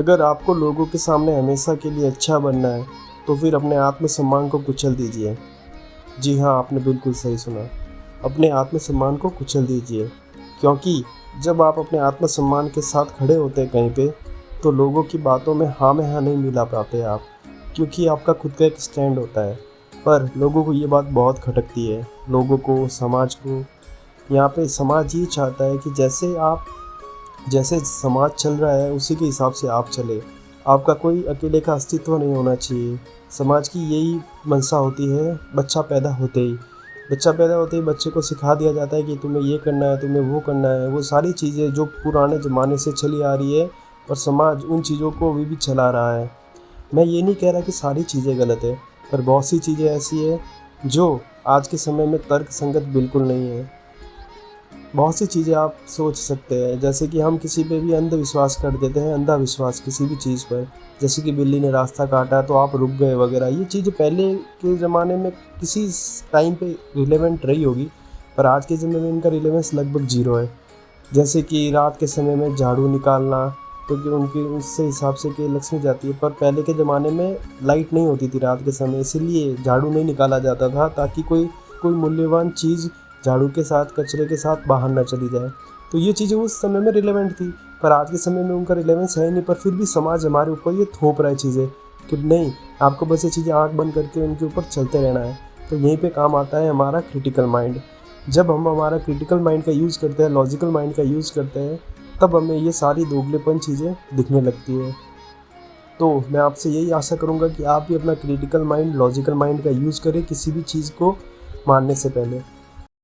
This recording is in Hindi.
अगर आपको लोगों के सामने हमेशा के लिए अच्छा बनना है तो फिर अपने आत्मसम्मान को कुचल दीजिए। जी हाँ, आपने बिल्कुल सही सुना। अपने आत्मसम्मान को कुचल दीजिए, क्योंकि जब आप अपने आत्मसम्मान के साथ खड़े होते हैं कहीं पे, तो लोगों की बातों में हाँ में हाँ नहीं मिला पाते आप, क्योंकि आपका खुद का एक स्टैंड होता है। पर लोगों को ये बात बहुत खटकती है, लोगों को, समाज को। यहाँ पे समाज ये चाहता है कि जैसे समाज चल रहा है उसी के हिसाब से आप चले। आपका कोई अकेले का अस्तित्व नहीं होना चाहिए। समाज की यही मंशा होती है। बच्चा पैदा होते ही बच्चे को सिखा दिया जाता है कि तुम्हें ये करना है, तुम्हें वो करना है। वो सारी चीज़ें जो पुराने ज़माने से चली आ रही है, और समाज उन चीज़ों को अभी भी चला रहा है। मैं ये नहीं कह रहा कि सारी चीज़ें गलत है, पर बहुत सी चीज़ें ऐसी है जो आज के समय में तर्क संगत बिल्कुल नहीं है। बहुत सी चीज़ें आप सोच सकते हैं, जैसे कि हम किसी पे भी अंधविश्वास कर देते हैं, अंधा विश्वास किसी भी चीज़ पर। जैसे कि बिल्ली ने रास्ता काटा तो आप रुक गए वगैरह। ये चीज़ें पहले के ज़माने में किसी टाइम पे रिलेवेंट रही होगी, पर आज के ज़माने में इनका रिलेवेंस लगभग ज़ीरो है। जैसे कि रात के समय में झाड़ू निकालना, क्योंकि उनके उससे हिसाब से कि लक्ष्मी जाती है। पर पहले के ज़माने में लाइट नहीं होती थी रात के समय, इसीलिए झाड़ू नहीं निकाला जाता था, ताकि कोई मूल्यवान चीज़ झाड़ू के साथ, कचरे के साथ बाहर ना चली जाए। तो ये चीज़ें उस समय में रिलेवेंट थी, पर आज के समय में उनका रिलेवेंस है नहीं। पर फिर भी समाज हमारे ऊपर ये थोप रहा है चीज़ें कि नहीं, आपको बस ये चीज़ें आँख बंद करके उनके ऊपर चलते रहना है। तो यहीं पे काम आता है हमारा क्रिटिकल माइंड। जब हम हमारा क्रिटिकल माइंड का यूज़ करते हैं, लॉजिकल माइंड का यूज़ करते हैं, तब हमें ये सारी दोगलेपन चीज़ें दिखने लगती है। तो मैं आपसे यही आशा करूँगा कि आप भी अपना क्रिटिकल माइंड, लॉजिकल माइंड का यूज़ करें किसी भी चीज़ को मानने से पहले।